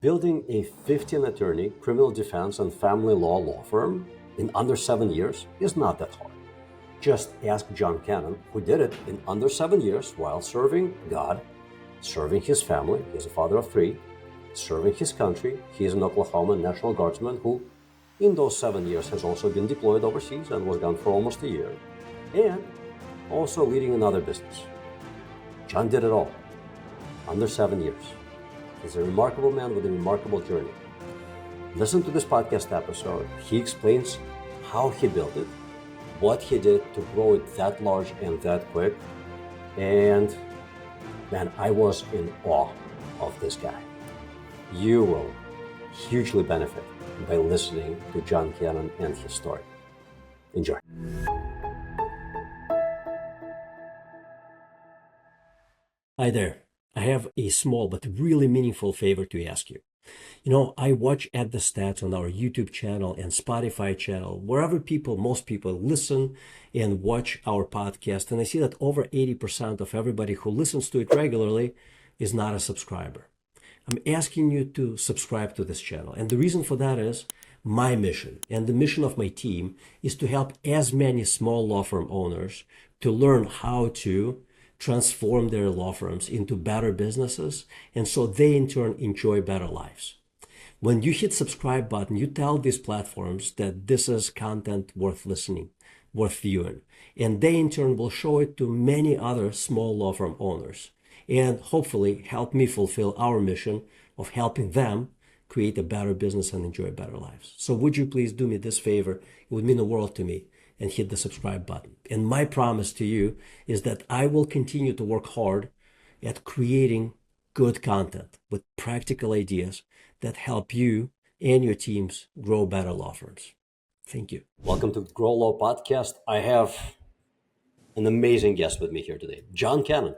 Building a 15-attorney criminal defense and family law firm in under 7 years is not that hard. Just ask John Cannon, who did it in under 7 years while serving God, serving his family. He's a father of 3, serving his country. He is an Oklahoma National Guardsman who, in those 7 years, has also been deployed overseas and was gone for almost a year, and also leading another business. John did it all, under 7 years. He's a remarkable man with a remarkable journey. Listen to this podcast episode. He explains how he built it, what he did to grow it that large and that quick. And man, I was in awe of this guy. You will hugely benefit by listening to John Cannon and his story. Enjoy. Hi there. I have a small but really meaningful favor to ask you. I watch at the stats on our YouTube channel and Spotify channel, wherever most people listen and watch our podcast. And I see that over 80% of everybody who listens to it regularly is not a subscriber. I'm asking you to subscribe to this channel. And the reason for that is my mission and the mission of my team is to help as many small law firm owners to learn how to transform their law firms into better businesses, and so they in turn enjoy better lives. When you hit subscribe button, you tell these platforms that this is content worth listening, worth viewing, and they in turn will show it to many other small law firm owners and hopefully help me fulfill our mission of helping them create a better business and enjoy better lives. So would you please do me this favor? It would mean the world to me, and hit the subscribe button. And my promise to you is that I will continue to work hard at creating good content with practical ideas that help you and your teams grow better law firms. Thank you. Welcome to the Grow Law Podcast. I have an amazing guest with me here today, John Cannon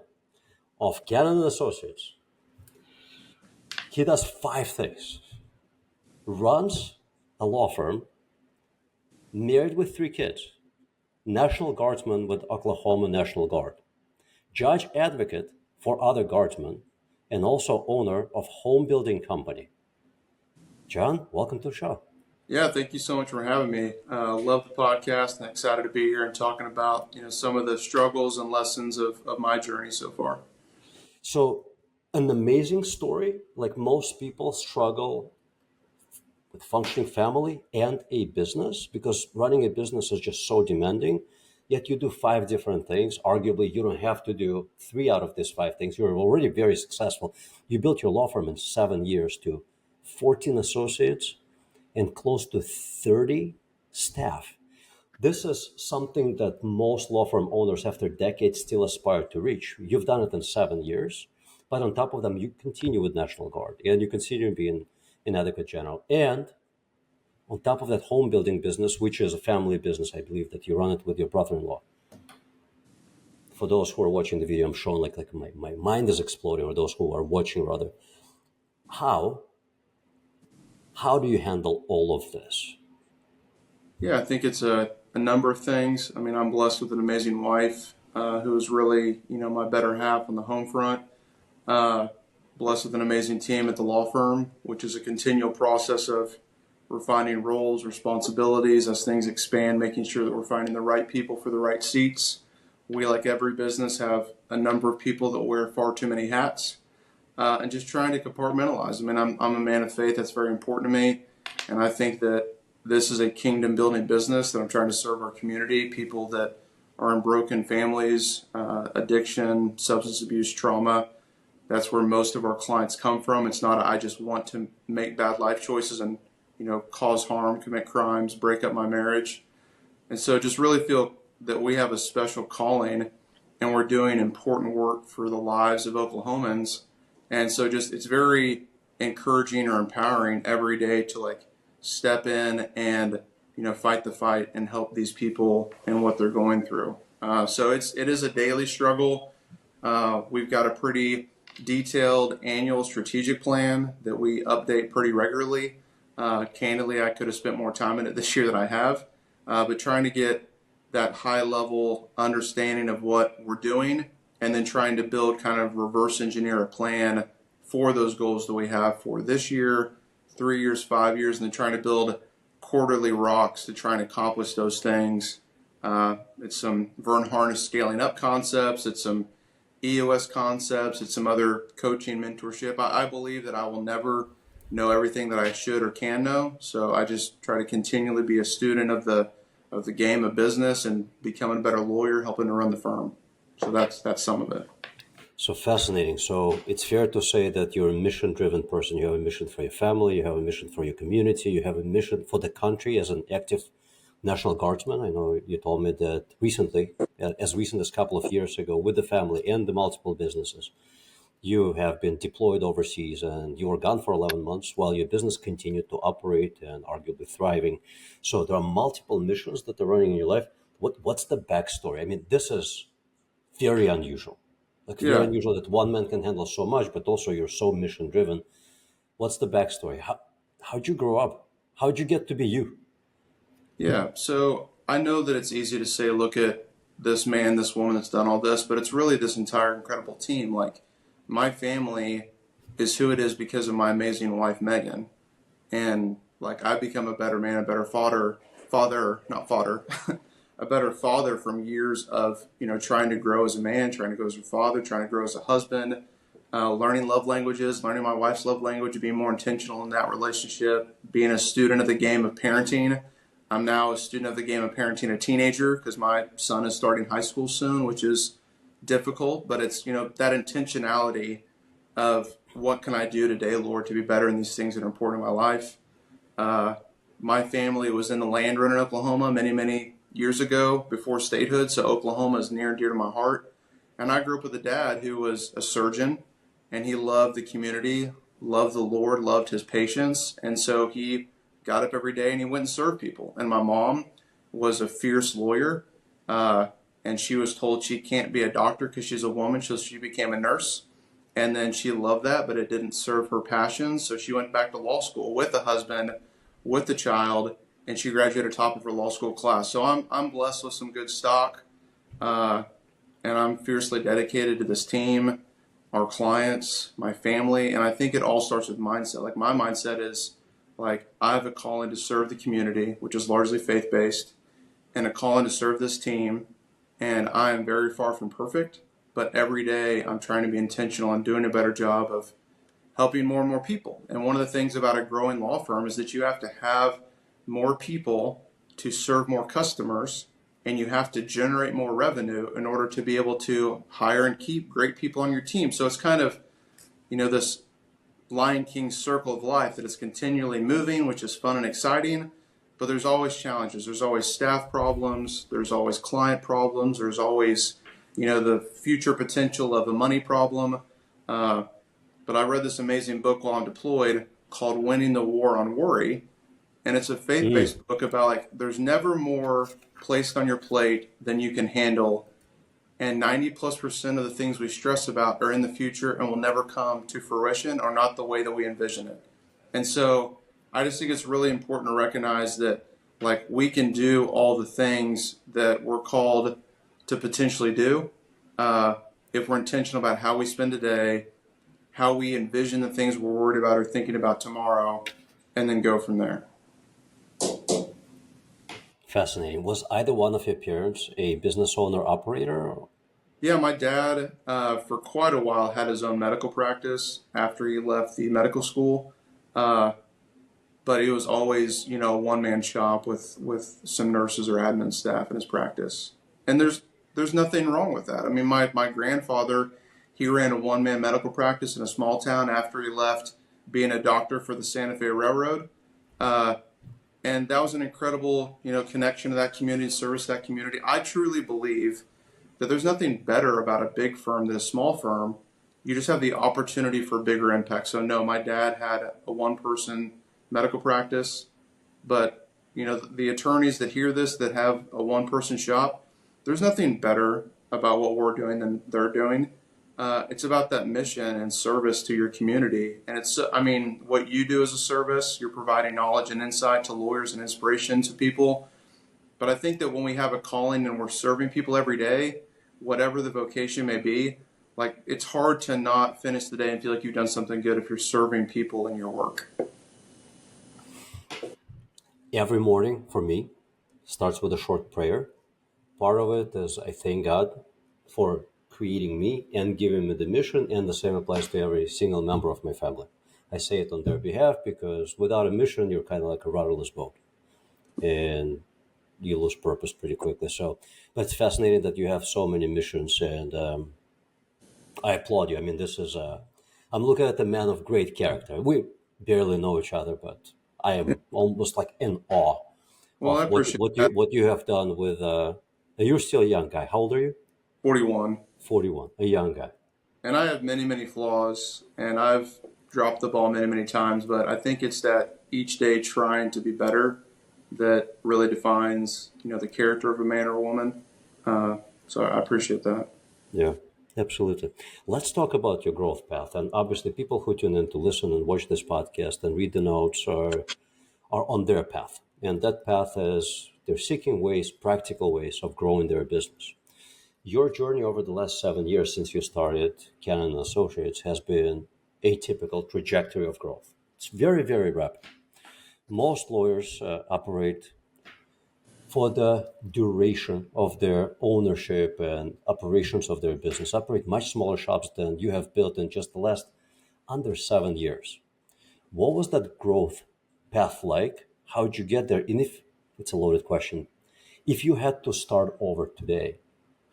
of Cannon and Associates. He does 5 things. Runs a law firm, married with 3 kids, National Guardsman with Oklahoma National Guard, judge advocate for other guardsmen, and also owner of home building company. John, welcome to the show. Yeah, thank you so much for having me. Love the podcast and excited to be here and talking about some of the struggles and lessons of my journey so far. So, an amazing story. Like most people struggle with functioning family and a business because running a business is just so demanding. Yet you do 5 different things. Arguably, you don't have to do 3 out of these 5 things. You're already very successful. You built your law firm in 7 years to 14 associates and close to 30 staff. This is something that most law firm owners after decades still aspire to reach. You've done it in 7 years, but on top of them, you continue with National Guard and you continue being an advocate general. And on top of that home building business, which is a family business, I believe that you run it with your brother-in-law. For those who are watching the video, I'm showing like my mind is exploding, or those who are watching rather. How do you handle all of this? Yeah, I think it's a number of things. I mean, I'm blessed with an amazing wife who is really, my better half on the home front. Blessed with an amazing team at the law firm, which is a continual process of refining roles, responsibilities as things expand, making sure that we're finding the right people for the right seats. We, like every business, have a number of people that wear far too many hats, and just trying to compartmentalize. I mean, I'm a man of faith. That's very important to me, and I think that this is a kingdom building business that I'm trying to serve our community, people that are in broken families, addiction, substance abuse, trauma. That's where most of our clients come from. It's not I just want to make bad life choices and cause harm, commit crimes, break up my marriage. And so just really feel that we have a special calling and we're doing important work for the lives of Oklahomans. And so just it's very encouraging or empowering every day to step in and fight the fight and help these people in what they're going through. So it is a daily struggle. We've got a pretty detailed annual strategic plan that we update pretty regularly. Candidly, I could have spent more time in it this year than I have, but trying to get that high level understanding of what we're doing and then trying to build kind of reverse engineer a plan for those goals that we have for this year, 3 years, 5 years, and then trying to build quarterly rocks to try and accomplish those things. It's some Vern Harness scaling up concepts. It's some EOS concepts. It's some other coaching mentorship. I believe that I will never know everything that I should or can know. So I just try to continually be a student of the game of business and becoming a better lawyer, helping to run the firm. So that's some of it. So fascinating. So it's fair to say that you're a mission-driven person. You have a mission for your family, you have a mission for your community, you have a mission for the country as an active National Guardsman. I know you told me that recently, as recent as a couple of years ago, with the family and the multiple businesses, you have been deployed overseas and you were gone for 11 months while your business continued to operate and arguably thriving. So there are multiple missions that are running in your life. What's the backstory? I mean, this is very unusual. Like very Yeah. unusual that one man can handle so much, but also you're so mission driven. What's the backstory? How'd you grow up? How'd you get to be you? Yeah. So I know that it's easy to say, look at this man, this woman that's done all this, but it's really this entire incredible team. Like my family is who it is because of my amazing wife, Megan. And like I've become a better man, a better not fodder, a better father from years of, trying to grow as a man, trying to grow as a father, trying to grow as a husband, learning love languages, learning my wife's love language, being more intentional in that relationship, being a student of the game of parenting. I'm now a student of the game of parenting a teenager because my son is starting high school soon, which is difficult, but it's, that intentionality of what can I do today, Lord, to be better in these things that are important in my life. My family was in the land run in Oklahoma many, many years ago before statehood, so Oklahoma is near and dear to my heart. And I grew up with a dad who was a surgeon, and he loved the community, loved the Lord, loved his patients, and so he got up every day and he went and served people. And my mom was a fierce lawyer, and she was told she can't be a doctor because she's a woman, so she became a nurse. And then she loved that, but it didn't serve her passions, so she went back to law school with a husband, with the child, and she graduated top of her law school class. So I'm blessed with some good stock, and I'm fiercely dedicated to this team, our clients, my family, and I think it all starts with mindset. Like my mindset is like I have a calling to serve the community, which is largely faith-based, and a calling to serve this team, and I am very far from perfect, but every day I'm trying to be intentional and doing a better job of helping more and more people. And one of the things about a growing law firm is that you have to have more people to serve more customers, and you have to generate more revenue in order to be able to hire and keep great people on your team. So it's kind of, this Lion King circle of life that is continually moving, which is fun and exciting, but there's always challenges. There's always staff problems. There's always client problems. There's always, the future potential of a money problem. But I read this amazing book while I'm deployed called Winning the War on Worry. And it's a faith-based book about like there's never more placed on your plate than you can handle. And 90+% of the things we stress about are in the future and will never come to fruition or not the way that we envision it. And so I just think it's really important to recognize that like we can do all the things that we're called to potentially do if we're intentional about how we spend a day, how we envision the things we're worried about or thinking about tomorrow, and then go from there. Fascinating. Was either one of your parents a business owner operator? Yeah, my dad, for quite a while, had his own medical practice after he left the medical school. But he was always, a one-man shop with some nurses or admin staff in his practice. And there's nothing wrong with that. I mean, my grandfather, he ran a one-man medical practice in a small town after he left being a doctor for the Santa Fe Railroad. And that was an incredible, connection to that community, service to that community. I truly believe that there's nothing better about a big firm than a small firm. You just have the opportunity for bigger impact. So no, my dad had a one-person medical practice, but the attorneys that hear this that have a one-person shop, there's nothing better about what we're doing than they're doing. It's about that mission and service to your community. And what you do as a service, you're providing knowledge and insight to lawyers and inspiration to people. But I think that when we have a calling and we're serving people every day, whatever the vocation may be, like it's hard to not finish the day and feel like you've done something good if you're serving people in your work. Every morning for me starts with a short prayer. Part of it is I thank God for creating me and giving me the mission, and the same applies to every single member of my family. I say it on their behalf because without a mission, you're kind of like a rudderless boat, and you lose purpose pretty quickly. So, but it's fascinating that you have so many missions, and I applaud you. I mean, I'm looking at a man of great character. We barely know each other, but I am almost like in awe Well, I of appreciate that. what you have done with. You're still a young guy. How old are you? 41. 41. A young guy. And I have many, many flaws, and I've dropped the ball many, many times, but I think it's that each day trying to be better that really defines, the character of a man or a woman. So I appreciate that. Yeah, absolutely. Let's talk about your growth path. And obviously, people who tune in to listen and watch this podcast and read the notes are on their path. And that path is they're seeking ways, practical ways of growing their business. Your journey over the last 7 years since you started Cannon Associates has been a typical trajectory of growth. It's very, very rapid. Most lawyers operate for the duration of their ownership and operations of their business, operate much smaller shops than you have built in just the last under 7 years. What was that growth path like? How did you get there? And if it's a loaded question, if you had to start over today,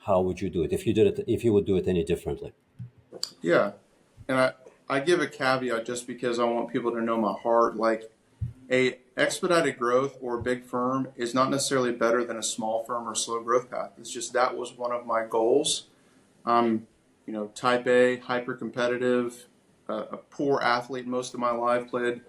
how would you do it? If you would do it any differently? Yeah. And I give a caveat just because I want people to know my heart. Like a expedited growth or a big firm is not necessarily better than a small firm or slow growth path. It's just that was one of my goals. I'm, type A, hyper competitive, a poor athlete most of my life, played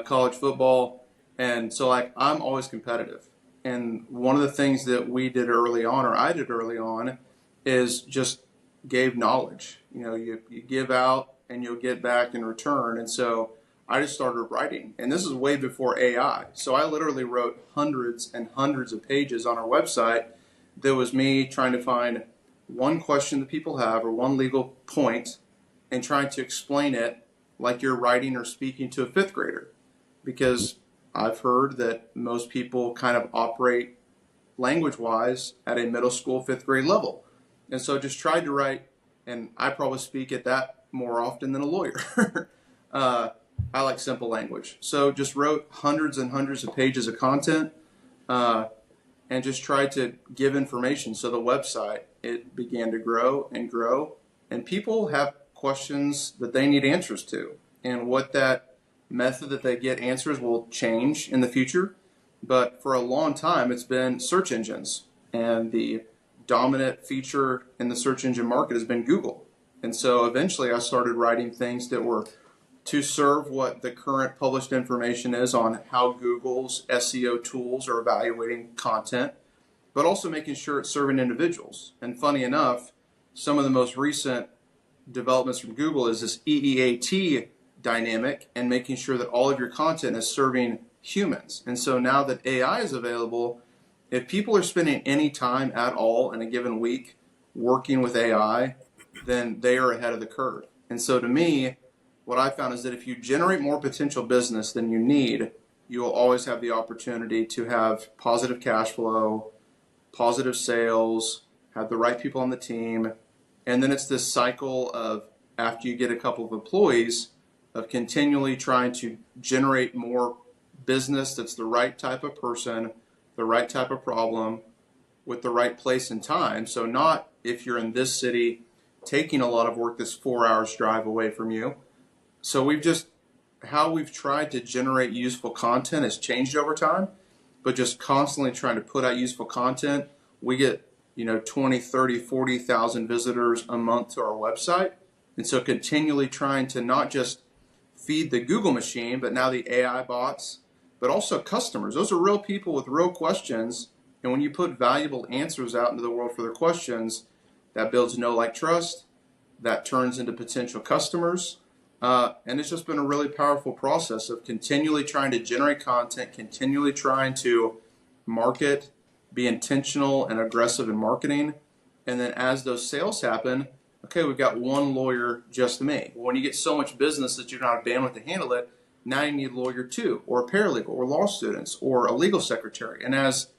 college football. And so, like, I'm always competitive. And one of the things that we did early on, or I did early on, is just gave knowledge. You give out and you'll get back in return. And so I just started writing. And this is way before AI. So I literally wrote hundreds and hundreds of pages on our website that was me trying to find one question that people have or one legal point and trying to explain it like you're writing or speaking to a fifth grader. Because I've heard that most people kind of operate language-wise at a middle school, fifth grade level. And so just tried to write, and I probably speak at that more often than a lawyer. I like simple language. So just wrote hundreds and hundreds of pages of content and just tried to give information. So the website, it began to grow and grow. And people have questions that they need answers to. And what that method that they get answers will change in the future. But for a long time, it's been search engines. And the dominant feature in the search engine market has been Google. And so eventually I started writing things that were to serve what the current published information is on how Google's SEO tools are evaluating content, but also making sure it's serving individuals. And funny enough, some of the most recent developments from Google is this EEAT dynamic and making sure that all of your content is serving humans. And so now that AI is available, if people are spending any time at all in a given week working with AI, then they are ahead of the curve. And so to me, what I found is that if you generate more potential business than you need, you will always have the opportunity to have positive cash flow, positive sales, have the right people on the team. And then it's this cycle of, after you get a couple of employees, of continually trying to generate more business that's the right type of person, the right type of problem, with the right place and time. So not if you're in this city taking a lot of work that's 4 hours drive away from you. So how we've tried to generate useful content has changed over time, but just constantly trying to put out useful content. We get, 20, 30, 40,000 visitors a month to our website. And so continually trying to not just feed the Google machine, but now the AI bots, but also customers. Those are real people with real questions. And when you put valuable answers out into the world for their questions, that builds know, like, trust. That turns into potential customers. And it's just been a really powerful process of continually trying to generate content, continually trying to market, be intentional and aggressive in marketing. And then as those sales happen, a okay, we've got one lawyer just me. Well, when you get so much business that you don't have bandwidth to handle it, now you need a lawyer two, or a paralegal, or law students, or a legal secretary. And as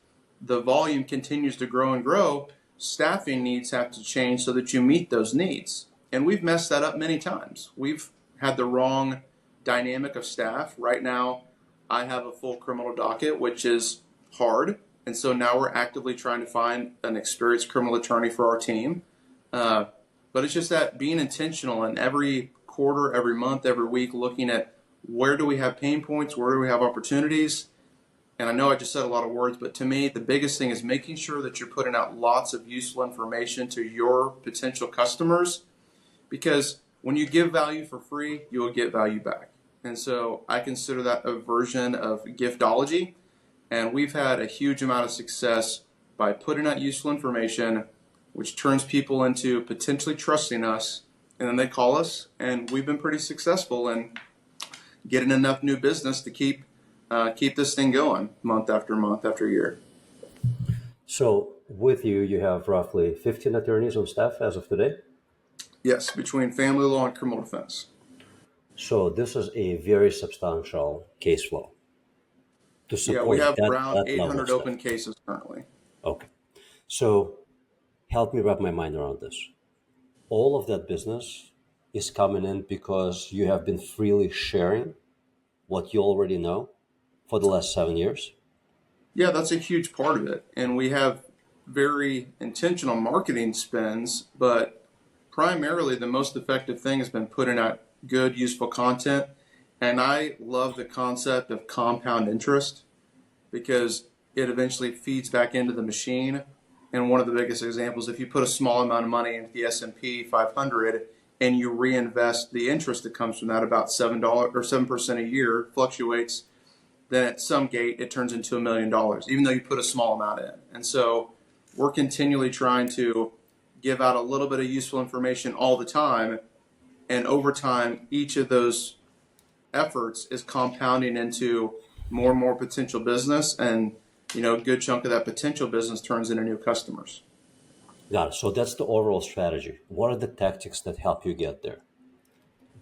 the volume continues to grow and grow, staffing needs have to change so that you meet those needs. And we've messed that up many times. We've had the wrong dynamic of staff. Right now, I have a full criminal docket, which is hard. And so now we're actively trying to find an experienced criminal attorney for our team. But it's just that being intentional, and every quarter, every month, every week, looking at where do we have pain points, where do we have opportunities. And I know I just said a lot of words, but to me, the biggest thing is making sure that you're putting out lots of useful information to your potential customers, because when you give value for free, you will get value back. And so I consider that a version of giftology. And we've had a huge amount of success by putting out useful information, which turns people into potentially trusting us. And then they call us, and we've been pretty successful in getting enough new business to keep this thing going month after year. So with you, you have roughly 15 attorneys on staff as of today? Yes, between family law and criminal defense. So this is a very substantial case flow to Yeah, we support have that around level of 800 staff. open cases currently. Okay. So help me wrap my mind around this. All of that business is coming in because you have been freely sharing what you already know for the last 7 years? Yeah, that's a huge part of it. And we have very intentional marketing spends, but primarily the most effective thing has been putting out good, useful content. And I love the concept of compound interest, because it eventually feeds back into the machine. And one of the biggest examples, if you put a small amount of money into the S&P 500 and you reinvest the interest that comes from that, about $7 or 7% a year, fluctuates, then at some gate it turns into $1 million, even though you put a small amount in. And so we're continually trying to give out a little bit of useful information all the time. And over time, each of those efforts is compounding into more and more potential business, and a good chunk of that potential business turns into new customers. Got it. So that's the overall strategy. What are the tactics that help you get there?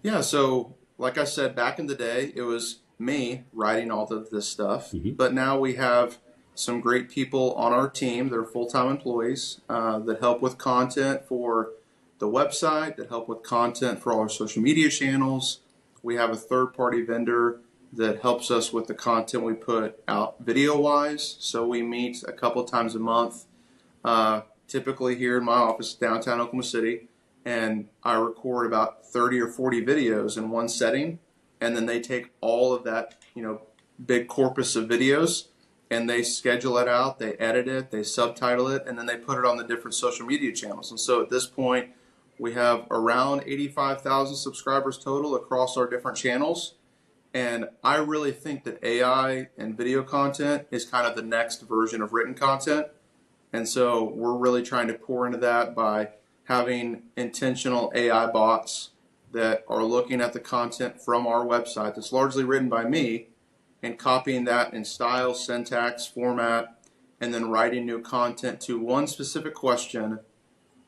Yeah, so like I said, back in the day, it was me writing all of this stuff, but now we have some great people on our team that are full-time employees that help with content for the website, that help with content for all our social media channels. We have a third-party vendor that helps us with the content we put out video-wise. So we meet a couple times a month, typically here in my office downtown Oklahoma City, and I record about 30 or 40 videos in one setting, and then they take all of that, big corpus of videos, and they schedule it out, they edit it, they subtitle it, and then they put it on the different social media channels. And so at this point, we have around 85,000 subscribers total across our different channels. And I really think that AI and video content is kind of the next version of written content. And so we're really trying to pour into that by having intentional AI bots that are looking at the content from our website that's largely written by me and copying that in style, syntax, format, and then writing new content to one specific question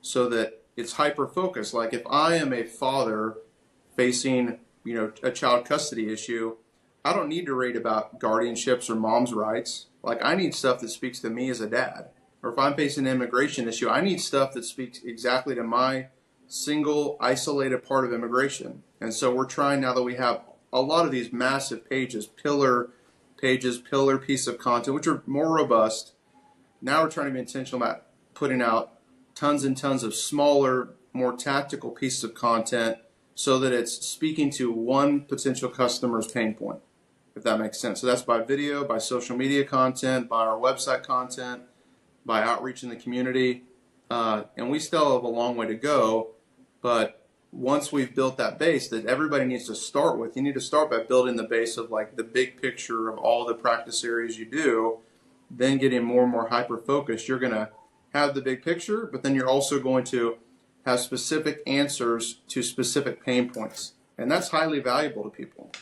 so that it's hyper-focused. Like if I am a father facing a child custody issue, I don't need to read about guardianships or mom's rights. Like I need stuff that speaks to me as a dad. Or if I'm facing an immigration issue, I need stuff that speaks exactly to my single isolated part of immigration. And so we're trying, now that we have a lot of these massive pillar piece of content, which are more robust, now we're trying to be intentional about putting out tons and tons of smaller, more tactical pieces of content so that it's speaking to one potential customer's pain point, if that makes sense. So that's by video, by social media content, by our website content, by outreach in the community. And we still have a long way to go, but once we've built that base that everybody needs to start with, you need to start by building the base of like the big picture of all the practice areas you do, then getting more and more hyper-focused. You're going to have the big picture, but then you're also going to have specific answers to specific pain points. And that's highly valuable to people.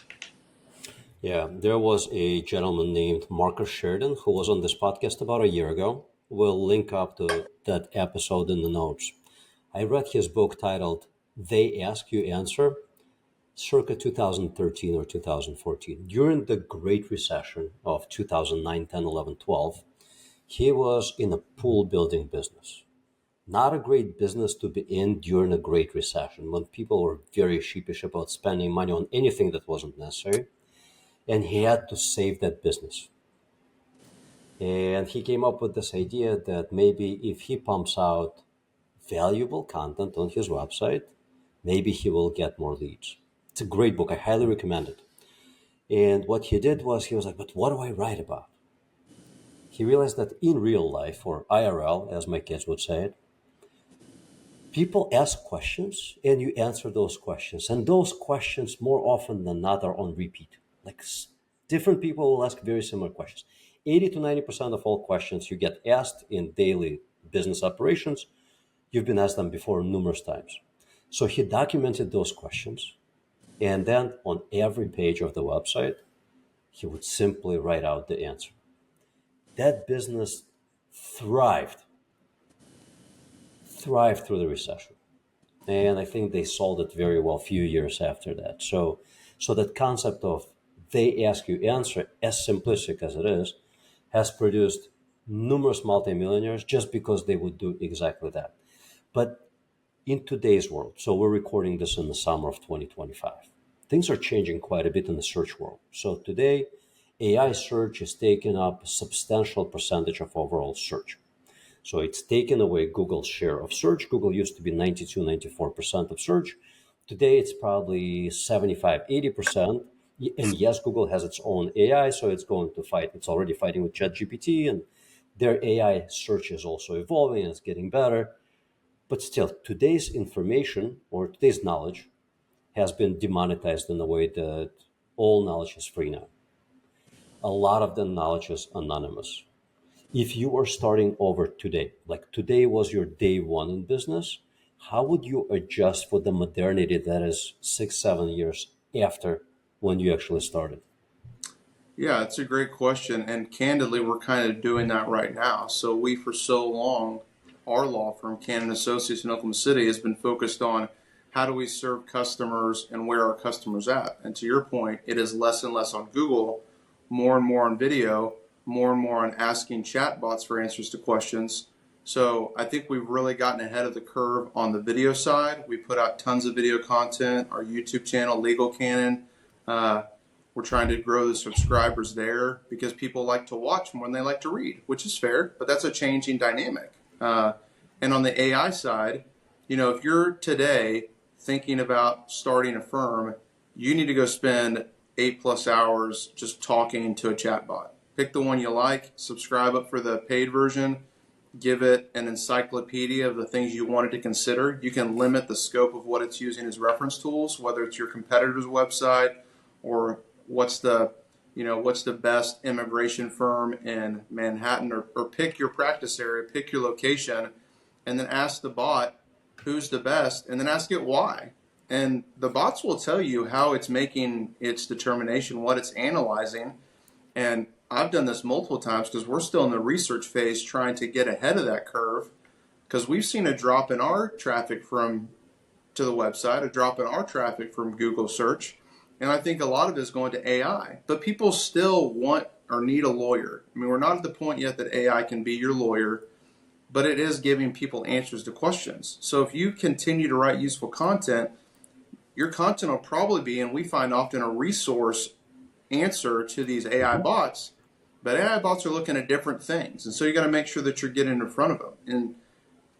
Yeah, there was a gentleman named Marcus Sheridan who was on this podcast about a year ago. We'll link up to that episode in the notes. I read his book titled They Ask You Answer, circa 2013 or 2014. During the Great Recession of 2009, 10, 11, 12, he was in a pool building business. Not a great business to be in during a Great Recession when people were very sheepish about spending money on anything that wasn't necessary. And he had to save that business. And he came up with this idea that maybe if he pumps out valuable content on his website, maybe he will get more leads. It's a great book. I highly recommend it. And what he did was he was like, but what do I write about? He realized that in real life, or IRL, as my kids would say it, people ask questions and you answer those questions. And those questions, more often than not, are on repeat. Like different people will ask very similar questions. 80 to 90% of all questions you get asked in daily business operations, you've been asked them before numerous times. So he documented those questions. And then on every page of the website, he would simply write out the answer. That business thrived through the recession. And I think they sold it very well a few years after that. So that concept of they ask you answer, as simplistic as it is, has produced numerous multimillionaires just because they would do exactly that. But in today's world, so we're recording this in the summer of 2025, things are changing quite a bit in the search world. So today, AI search is taking up a substantial percentage of overall search. So it's taken away Google's share of search. Google used to be 92, 94% of search. Today, it's probably 75, 80%. And yes, Google has its own AI, so it's going to fight. It's already fighting with ChatGPT, and their AI search is also evolving and it's getting better. But still, today's information or today's knowledge has been demonetized in a way that all knowledge is free now. A lot of the knowledge is anonymous. If you are starting over today, like today was your day one in business, how would you adjust for the modernity that is 6, 7 years after when you actually started? Yeah, it's a great question. And candidly, we're kind of doing that right now. So we, for so long, our law firm, Cannon Associates in Oklahoma City, has been focused on how do we serve customers and where are customers at. And to your point, it is less and less on Google, more and more on video, more and more on asking chatbots for answers to questions. So I think we've really gotten ahead of the curve on the video side. We put out tons of video content, our YouTube channel, Legal Cannon. We're trying to grow the subscribers there because people like to watch more than they like to read, which is fair, but that's a changing dynamic. And on the AI side, if you're today thinking about starting a firm, you need to go spend 8+ hours just talking to a chatbot. Pick the one you like, subscribe up for the paid version, give it an encyclopedia of the things you wanted to consider. You can limit the scope of what it's using as reference tools, whether it's your competitor's website or what's the best immigration firm in Manhattan, or pick your practice area, pick your location, and then ask the bot who's the best, and then ask it why. And the bots will tell you how it's making its determination, what it's analyzing. And I've done this multiple times because we're still in the research phase trying to get ahead of that curve, because we've seen a drop in our traffic to the website, a drop in our traffic from Google search. And I think a lot of it is going to AI. But people still want or need a lawyer. I mean, we're not at the point yet that AI can be your lawyer, but it is giving people answers to questions. So if you continue to write useful content, your content will probably be, and we find often, a resource answer to these AI bots. But AI bots are looking at different things. And so you got to make sure that you're getting in front of them. And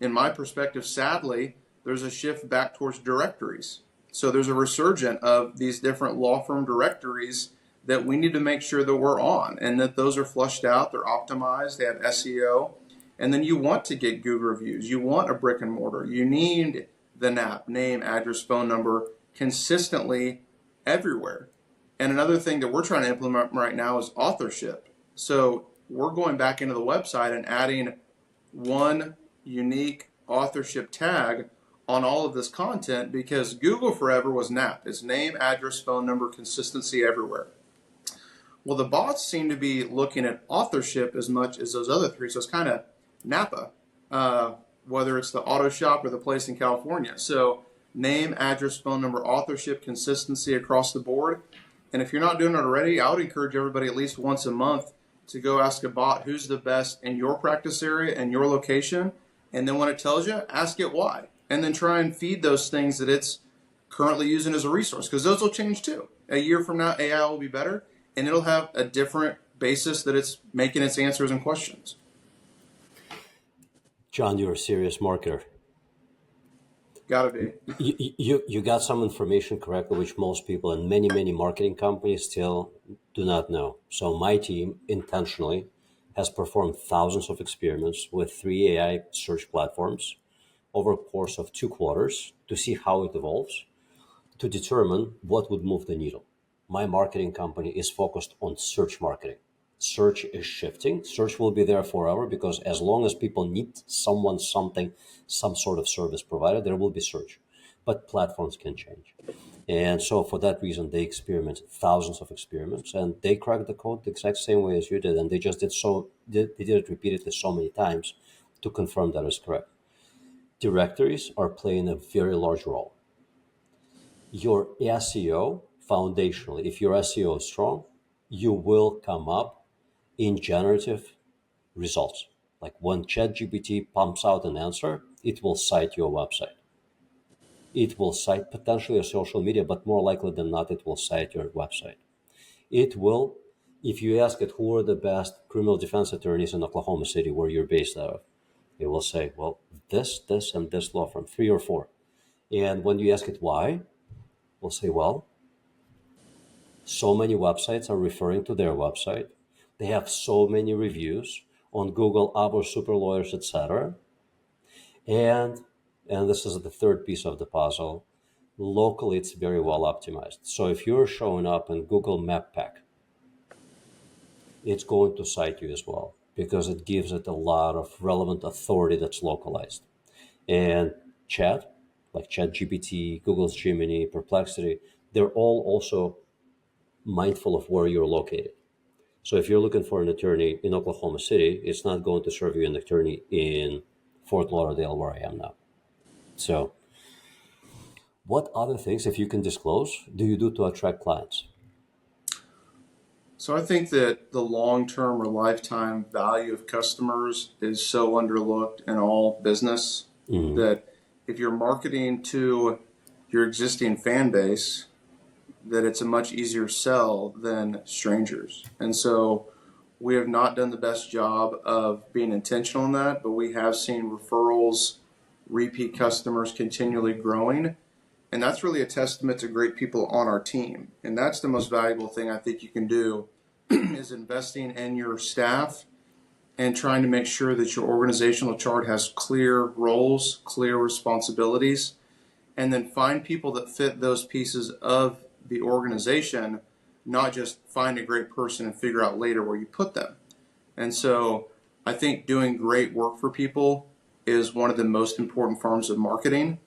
in my perspective, sadly, there's a shift back towards directories. So there's a resurgence of these different law firm directories that we need to make sure that we're on, and that those are flushed out, they're optimized, they have SEO. And then you want to get Google reviews. You want a brick and mortar. You need the NAP, name, address, phone number, consistently everywhere. And another thing that we're trying to implement right now is authorship. So we're going back into the website and adding one unique authorship tag on all of this content, because Google forever was NAP. It's name, address, phone number, consistency everywhere. Well, the bots seem to be looking at authorship as much as those other three, so it's kind of NAPA. whether it's the auto shop or the place in California. So name, address, phone number, authorship, consistency across the board. And if you're not doing it already, I would encourage everybody at least once a month to go ask a bot who's the best in your practice area and your location. And then when it tells you, ask it why. And then try and feed those things that it's currently using as a resource, because those will change too. A year from now, AI will be better, and it'll have a different basis that it's making its answers and questions. John, you're a serious marketer. Gotta be. You got some information correctly, which most people and many marketing companies still do not know. So my team intentionally has performed thousands of experiments with 3 AI search platforms over a course of 2 quarters to see how it evolves, to determine what would move the needle. My marketing company is focused on search marketing. Search is shifting. Search will be there forever because as long as people need someone, something, some sort of service provider, there will be search. But platforms can change. And so for that reason, they experimented thousands of experiments and they cracked the code the exact same way as you did. And they just they did it repeatedly so many times to confirm that is correct. Directories are playing a very large role. Your SEO, foundationally, if your SEO is strong, you will come up in generative results. Like when ChatGPT pumps out an answer, it will cite your website. It will cite potentially your social media, but more likely than not, it will cite your website. It will, if you ask it who are the best criminal defense attorneys in Oklahoma City, where you're based out of, it will say, well, this, and this law firm, 3 or 4. And when you ask it why, we'll say, well, so many websites are referring to their website. They have so many reviews on Google, Abo, Super Lawyers, etc. And this is the third piece of the puzzle. Locally, it's very well optimized. So if you're showing up in Google Map Pack, it's going to cite you as well because it gives it a lot of relevant authority that's localized. And chat, like ChatGPT, Google's Gemini, Perplexity, they're all also mindful of where you're located. So if you're looking for an attorney in Oklahoma City, it's not going to serve you an attorney in Fort Lauderdale, where I am now. So what other things, if you can disclose, do you do to attract clients? So I think that the long-term or lifetime value of customers is so underlooked in all business that if you're marketing to your existing fan base, that it's a much easier sell than strangers. And so we have not done the best job of being intentional in that, but we have seen referrals, repeat customers continually growing. And that's really a testament to great people on our team. And that's the most valuable thing I think you can do is investing in your staff and trying to make sure that your organizational chart has clear roles, clear responsibilities, and then find people that fit those pieces of the organization, not just find a great person and figure out later where you put them. And so I think doing great work for people is one of the most important forms of marketing,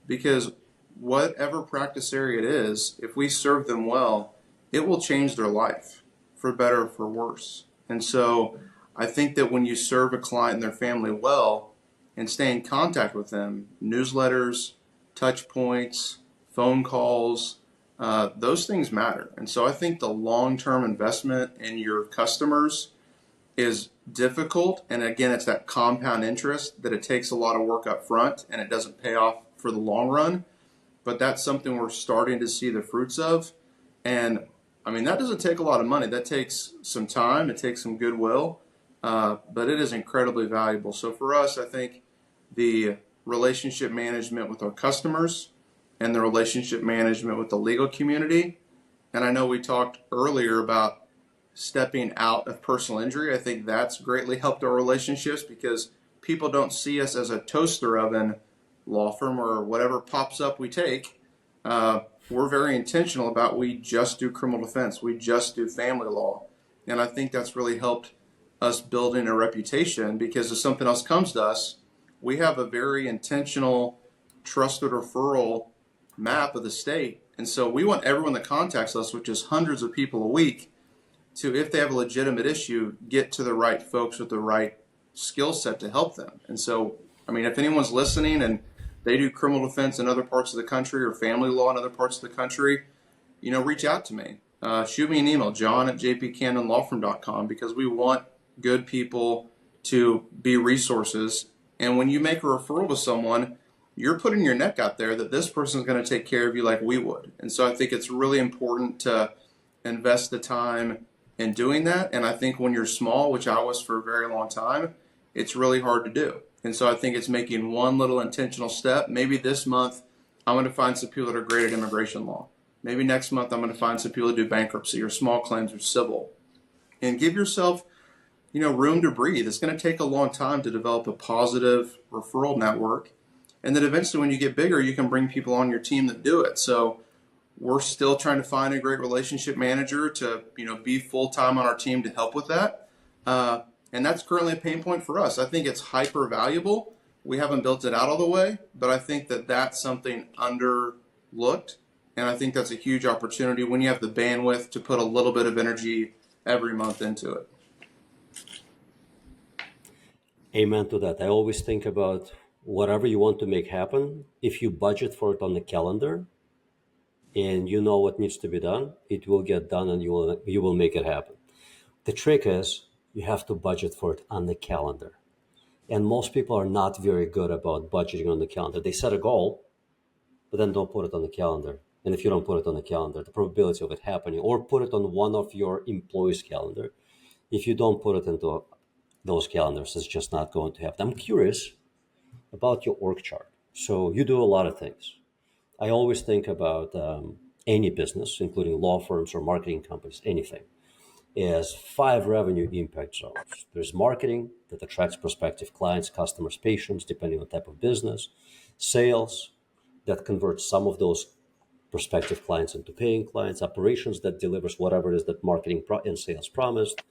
because whatever practice area it is, if we serve them well, it will change their life for better or for worse. And so I think that when you serve a client and their family well and stay in contact with them, newsletters, touch points, phone calls, those things matter. And so I think the long-term investment in your customers is difficult. And again, it's that compound interest that it takes a lot of work up front and it doesn't pay off for the long run. But that's something we're starting to see the fruits of. And I mean, that doesn't take a lot of money. That takes some time. It takes some goodwill. But it is incredibly valuable. So for us, I think the relationship management with our customers and the relationship management with the legal community. And I know we talked earlier about stepping out of personal injury. I think that's greatly helped our relationships because people don't see us as a toaster oven law firm or whatever pops up we take. We're very intentional about we just do criminal defense. We just do family law. And I think that's really helped us building a reputation because if something else comes to us, we have a very intentional trusted referral map of the state. And so we want everyone that contacts us, which is hundreds of people a week, to, if they have a legitimate issue, get to the right folks with the right skill set to help them. And so I mean, if anyone's listening and they do criminal defense in other parts of the country or family law in other parts of the country, reach out to me. Shoot me an email, john@jpcannonlawfirm.com, because we want good people to be resources. And when you make a referral to someone, you're putting your neck out there that this person is going to take care of you like we would. And so I think it's really important to invest the time in doing that. And I think when you're small, which I was for a very long time, it's really hard to do. And so I think it's making one little intentional step. Maybe this month I'm going to find some people that are great at immigration law. Maybe next month I'm going to find some people that do bankruptcy or small claims or civil. And give yourself, room to breathe. It's going to take a long time to develop a positive referral network. And then eventually when you get bigger, you can bring people on your team that do it. So we're still trying to find a great relationship manager to, be full-time on our team to help with that. And that's currently a pain point for us. I think it's hyper valuable. We haven't built it out all the way, but I think that that's something underlooked. And I think that's a huge opportunity when you have the bandwidth to put a little bit of energy every month into it. Amen to that. I always think about whatever you want to make happen, if you budget for it on the calendar and you know what needs to be done, it will get done and you will make it happen. The trick is you have to budget for it on the calendar. And most people are not very good about budgeting on the calendar. They set a goal, but then don't put it on the calendar. And if you don't put it on the calendar, the probability of it happening, or put it on one of your employees' calendar, if you don't put it into those calendars, it's just not going to happen. I'm curious about your org chart. So you do a lot of things. I always think about any business, including law firms or marketing companies, anything, as 5 revenue impact zones. There's marketing that attracts prospective clients, customers, patients, depending on type of business. Sales that converts some of those prospective clients into paying clients. Operations that delivers whatever it is that marketing and sales promised.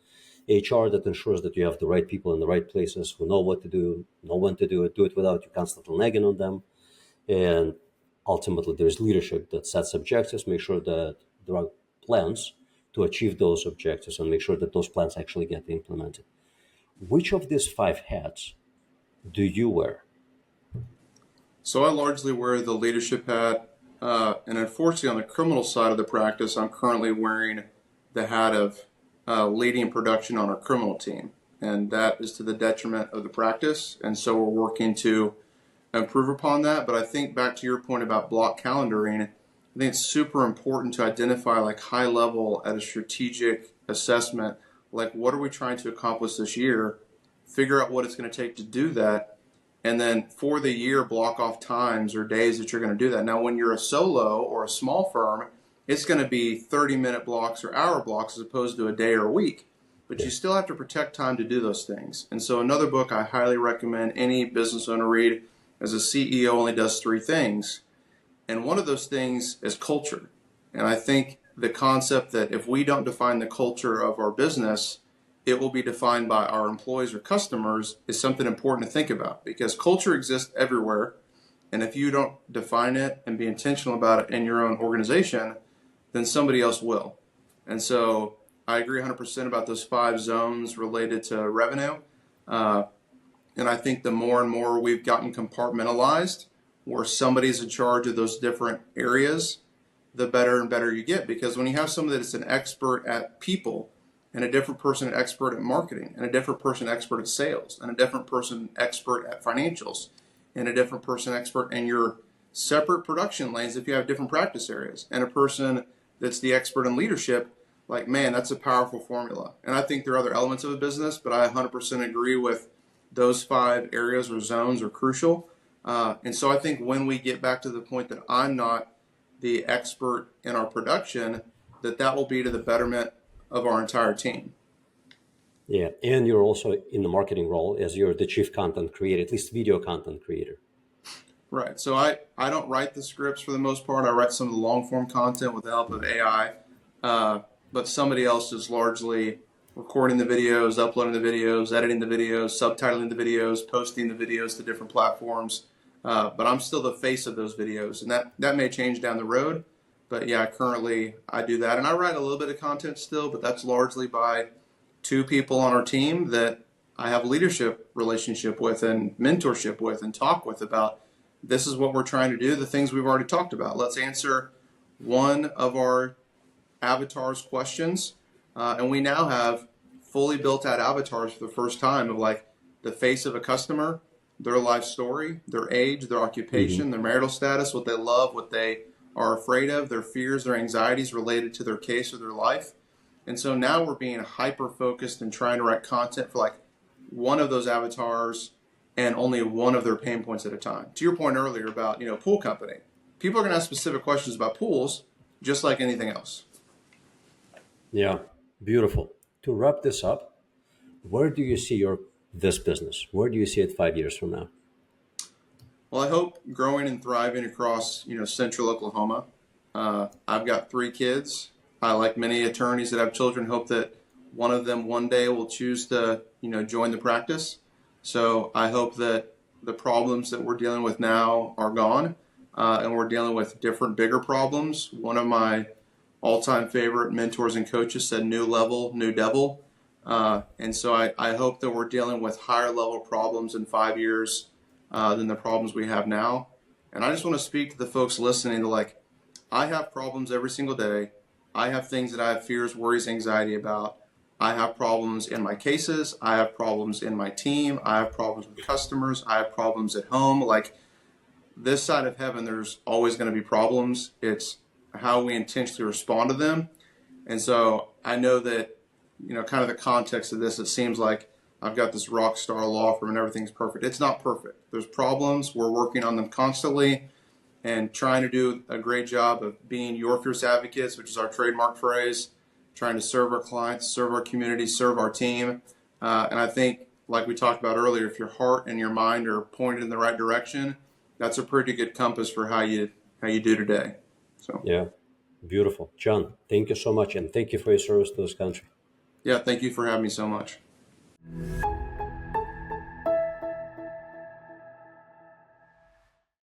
HR that ensures that you have the right people in the right places who know what to do, know when to do it without you constantly nagging on them. And ultimately, there's leadership that sets objectives, make sure that there are plans to achieve those objectives and make sure that those plans actually get implemented. Which of these 5 hats do you wear? So I largely wear the leadership hat. And unfortunately, on the criminal side of the practice, I'm currently wearing the hat of leading production on our criminal team. And that is to the detriment of the practice. And so we're working to improve upon that. But I think back to your point about block calendaring, I think it's super important to identify like high level at a strategic assessment, like what are we trying to accomplish this year, figure out what it's going to take to do that. And then for the year, block off times or days that you're going to do that. Now, when you're a solo or a small firm, it's going to be 30-minute blocks or hour blocks as opposed to a day or a week. But you still have to protect time to do those things. And so another book I highly recommend any business owner read is A CEO Only Does 3 Things. And one of those things is culture. And I think the concept that if we don't define the culture of our business, it will be defined by our employees or customers is something important to think about, because culture exists everywhere. And if you don't define it and be intentional about it in your own organization, then somebody else will. And so I agree 100% about those 5 zones related to revenue. And I think the more and more we've gotten compartmentalized, where somebody's in charge of those different areas, the better and better you get. Because when you have someone that's an expert at people, and a different person expert at marketing, and a different person expert at sales, and a different person expert at financials, and a different person expert in your separate production lanes if you have different practice areas, and a person that's the expert in leadership, like, man, that's a powerful formula. And I think there are other elements of a business, but I 100% agree with those 5 areas or zones are crucial. And so I think when we get back to the point that I'm not the expert in our production, that will be to the betterment of our entire team. Yeah, and you're also in the marketing role as you're the chief content creator, at least video content creator. Right. So I don't write the scripts for the most part. I write some of the long form content with the help of AI. But somebody else is largely recording the videos, uploading the videos, editing the videos, subtitling the videos, posting the videos to different platforms. But I'm still the face of those videos, and that may change down the road. But yeah, currently I do that. And I write a little bit of content still, but that's largely by 2 people on our team that I have leadership relationship with and mentorship with and talk with about this is what we're trying to do, the things we've already talked about. Let's answer one of our avatars questions. And we now have fully built out avatars for the first time of like the face of a customer, their life story, their age, their occupation, their marital status, what they love, what they are afraid of, their fears, their anxieties related to their case or their life. And so now we're being hyper focused and trying to write content for like one of those avatars and only one of their pain points at a time. To your point earlier about, pool company, people are going to ask specific questions about pools just like anything else. Yeah, beautiful. To wrap this up, where do you see this business? Where do you see it 5 years from now? Well, I hope growing and thriving across, central Oklahoma. I've got 3 kids. I, like many attorneys that have children, hope that one of them one day will choose to, join the practice. So I hope that the problems that we're dealing with now are gone, and we're dealing with different, bigger problems. One of my all-time favorite mentors and coaches said, "New level, new devil." And so I hope that we're dealing with higher level problems in 5 years than the problems we have now. And I just want to speak to the folks listening to like, I have problems every single day. I have things that I have fears, worries, anxiety about. I have problems in my cases. I have problems in my team. I have problems with customers. I have problems at home. Like this side of heaven, there's always going to be problems. It's how we intentionally respond to them. And so I know that, kind of the context of this, it seems like I've got this rock star law firm and everything's perfect. It's not perfect. There's problems. We're working on them constantly and trying to do a great job of being your fierce advocates, which is our trademark phrase, trying to serve our clients, serve our community, serve our team. And I think, like we talked about earlier, if your heart and your mind are pointed in the right direction, that's a pretty good compass for how you do today. So Yeah, beautiful. John, thank you so much. And thank you for your service to this country. yeah, thank you for having me so much.